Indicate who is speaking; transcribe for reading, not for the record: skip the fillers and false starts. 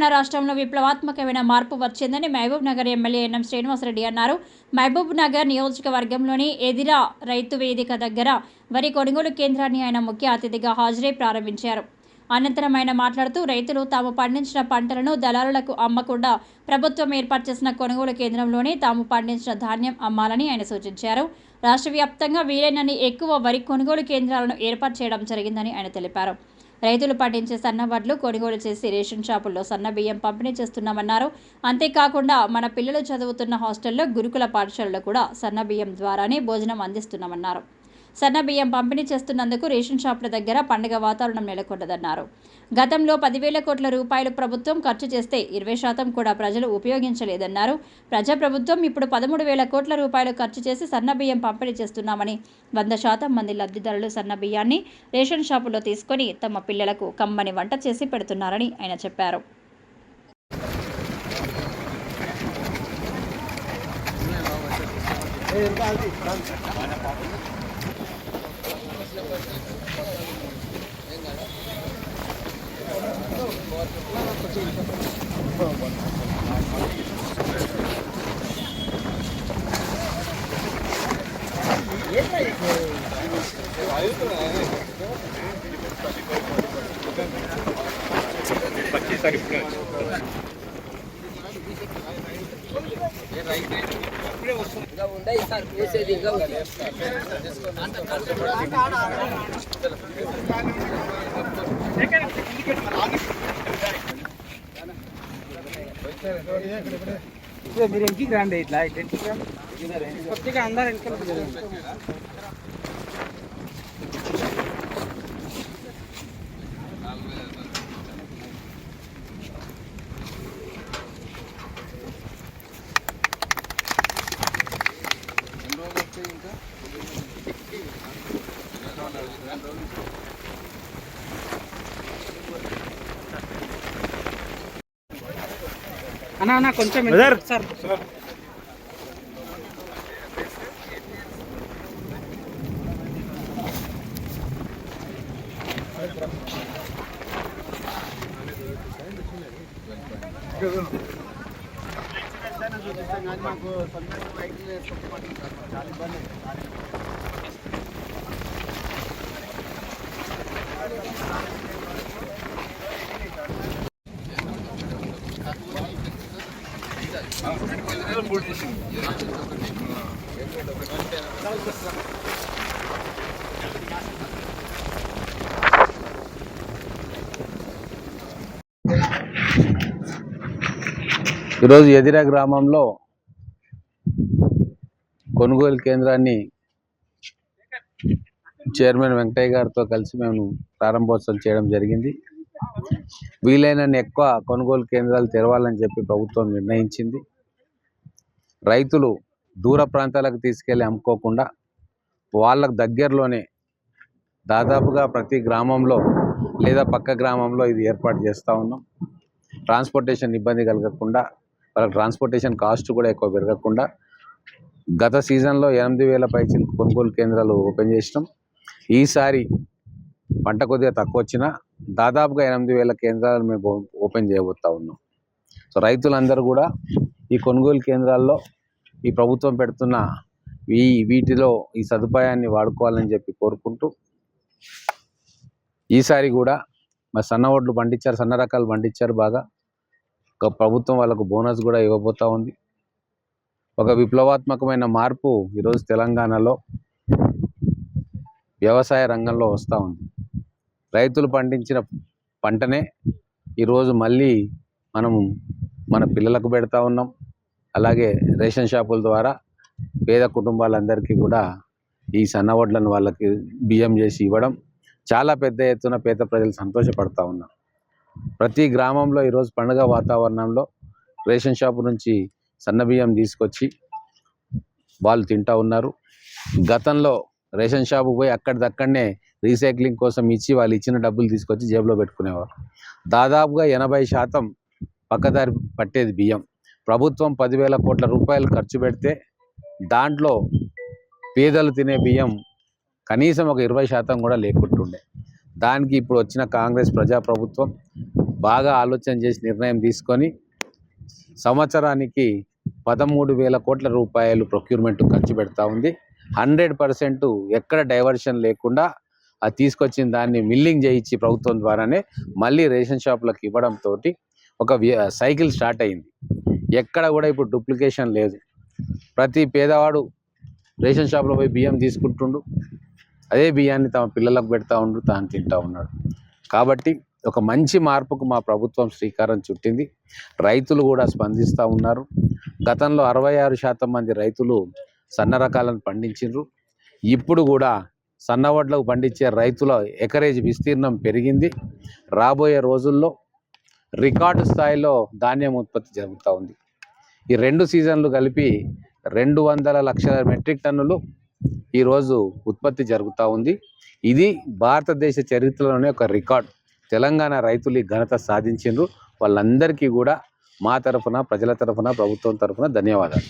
Speaker 1: తెలంగాణ రాష్ట్రంలో విప్లవాత్మకమైన మార్పు వచ్చిందని మహబూబ్ నగర్ ఎమ్మెల్యే ఎన్ఎం శ్రీనివాసరెడ్డి అన్నారు. మహబూబ్ నగర్ నియోజకవర్గంలోని ఎదిరా రైతు వేదిక దగ్గర వరి కొనుగోలు కేంద్రాన్ని ఆయన ముఖ్య అతిథిగా హాజరై ప్రారంభించారు. అనంతరం ఆయన మాట్లాడుతూ రైతులు తాము పండించిన పంటలను దళారులకు అమ్మకుండా ప్రభుత్వం ఏర్పాటు చేసిన కొనుగోలు కేంద్రంలోనే తాము పండించిన ధాన్యం అమ్మాలని ఆయన సూచించారు. రాష్ట్ర వ్యాప్తంగా వీలైనన్ని ఎక్కువ వరి కొనుగోలు కేంద్రాలను ఏర్పాటు చేయడం జరిగిందని ఆయన తెలిపారు. రైతులు పండించే సన్న వడ్లు కొనుగోలు చేసి రేషన్ షాపుల్లో సన్న బియ్యం పంపిణీ చేస్తున్నామన్నారు. అంతేకాకుండా మన పిల్లలు చదువుతున్న హాస్టల్లో గురుకుల పాఠశాలలో కూడా సన్న బియ్యం ద్వారానే భోజనం అందిస్తున్నామన్నారు. సన్న బియ్యం పంపిణీ చేస్తున్నందుకు రేషన్ షాపుల దగ్గర పండుగ వాతావరణం నెలకొన్నదన్నారు. గతంలో 10,000 కోట్ల రూపాయలు ప్రభుత్వం ఖర్చు చేస్తే 20% కూడా ప్రజలు ఉపయోగించలేదన్నారు. ప్రజాప్రభుత్వం ఇప్పుడు 13,000 కోట్ల రూపాయలు ఖర్చు చేసి సన్న బియ్యం పంపిణీ చేస్తున్నామని, 100% మంది లబ్ధిదారులు సన్న బియ్యాన్ని రేషన్ షాపులో తీసుకొని తమ పిల్లలకు కమ్మని వంట చేసి పెడుతున్నారని ఆయన చెప్పారు.
Speaker 2: మీరు ఇంటికి రండి, ఇట్లా ఇంటికి కొద్దిగా అందరు ఇంటికి అన్నా కొంచెం సార్
Speaker 3: ఈరోజు ఎదిరా గ్రామంలో కొనుగోలు కేంద్రాన్ని చైర్మన్ వెంకటయ్య గారితో కలిసి మేము ప్రారంభోత్సవం చేయడం జరిగింది. వీలైనన్ని ఎక్కువ కొనుగోలు కేంద్రాలు తెరవాలని చెప్పి ప్రభుత్వం నిర్ణయించింది. రైతులు దూర ప్రాంతాలకు తీసుకెళ్ళి అమ్ముకోకుండా వాళ్ళకు దగ్గరలోనే దాదాపుగా ప్రతి గ్రామంలో లేదా పక్క గ్రామంలో ఇది ఏర్పాటు చేస్తూ ఉన్నాం. ట్రాన్స్పోర్టేషన్ ఇబ్బంది కలగకుండా, వాళ్ళకి ట్రాన్స్పోర్టేషన్ కాస్ట్ కూడా ఎక్కువ పెరగకుండా గత సీజన్లో 8,000 పైచిలకు కొనుగోలు కేంద్రాలు ఓపెన్ చేసినాం. ఈసారి పంట కొద్దిగా తక్కువ వచ్చినా దాదాపుగా 8,000 కేంద్రాలు మేము ఓపెన్ చేయబోతా ఉన్నాం. సో రైతులందరూ కూడా ఈ కొనుగోలు కేంద్రాల్లో ఈ ప్రభుత్వం పెడుతున్న వీటిలో ఈ సదుపాయాన్ని వాడుకోవాలని చెప్పి కోరుకుంటూ, ఈసారి కూడా మరి సన్న వడ్లు పండించారు, సన్న రకాలు పండించారు బాగా. ఒక ప్రభుత్వం వాళ్ళకు బోనస్ కూడా ఇవ్వబోతా ఉంది. ఒక విప్లవాత్మకమైన మార్పు ఈరోజు తెలంగాణలో వ్యవసాయ రంగంలో వస్తూ ఉంది. రైతులు పండించిన పంటనే ఈరోజు మళ్ళీ మనము మన పిల్లలకు పెడతా ఉన్నాం. అలాగే రేషన్ షాపుల ద్వారా పేద కుటుంబాలందరికీ కూడా ఈ సన్న వడ్లను వాళ్ళకి బియ్యం చేసి ఇవ్వడం చాలా పెద్ద ఎత్తున పేద ప్రజలు సంతోషపడతా ఉన్నారు. ప్రతి గ్రామంలో ఈరోజు పండుగ వాతావరణంలో రేషన్ షాపు నుంచి సన్న బియ్యం తీసుకొచ్చి వాళ్ళు తింటూ ఉన్నారు. గతంలో రేషన్ షాపు పోయి అక్కడిదక్కడనే రీసైక్లింగ్ కోసం ఇచ్చి వాళ్ళు ఇచ్చిన డబ్బులు తీసుకొచ్చి జేబులో పెట్టుకునేవారు. దాదాపుగా 80% పక్కదారి పట్టేది బియ్యం. ప్రభుత్వం 10,000 కోట్ల రూపాయలు ఖర్చు పెడితే దాంట్లో పేదలు తినే బియ్యం కనీసం ఒక 20% కూడా లేకుంటుండే. దానికి ఇప్పుడు వచ్చిన కాంగ్రెస్ ప్రజాప్రభుత్వం బాగా ఆలోచన చేసి నిర్ణయం తీసుకొని సంవత్సరానికి 13,000 కోట్ల రూపాయలు ప్రొక్యూర్మెంట్ ఖర్చు పెడతా ఉంది. 100% ఎక్కడ డైవర్షన్ లేకుండా అది తీసుకొచ్చిన దాన్ని మిల్లింగ్ చేయించి ప్రభుత్వం ద్వారానే మళ్ళీ రేషన్ షాపులకు ఇవ్వడంతో ఒక సైకిల్ స్టార్ట్ అయింది. ఎక్కడ కూడా ఇప్పుడు డూప్లికేషన్ లేదు. ప్రతి పేదవాడు రేషన్ షాప్లో పోయి బియ్యం తీసుకుంటుండు, అదే బియ్యాన్ని తమ పిల్లలకు పెడతా ఉండు, తాను తింటా ఉన్నాడు. కాబట్టి ఒక మంచి మార్పుకు మా ప్రభుత్వం శ్రీకారం చుట్టింది. రైతులు కూడా స్పందిస్తూ ఉన్నారు. గతంలో 66% మంది రైతులు సన్న రకాలను పండించారు. ఇప్పుడు కూడా సన్నవడ్లకు పండించే రైతుల ఎకరేజ్ విస్తీర్ణం పెరిగింది. రాబోయే రోజుల్లో రికార్డు స్థాయిలో ధాన్యం ఉత్పత్తి జరుగుతూ ఉంది. ఈ 2 సీజన్లు కలిపి 200 లక్షల మెట్రిక్ టన్నులు ఈరోజు ఉత్పత్తి జరుగుతూ ఉంది. ఇది భారతదేశ చరిత్రలోనే ఒక రికార్డ్. తెలంగాణ రైతులు ఈ ఘనత సాధించారు. వాళ్ళందరికీ కూడా మా తరఫున, ప్రజల తరఫున, ప్రభుత్వం తరఫున ధన్యవాదాలు.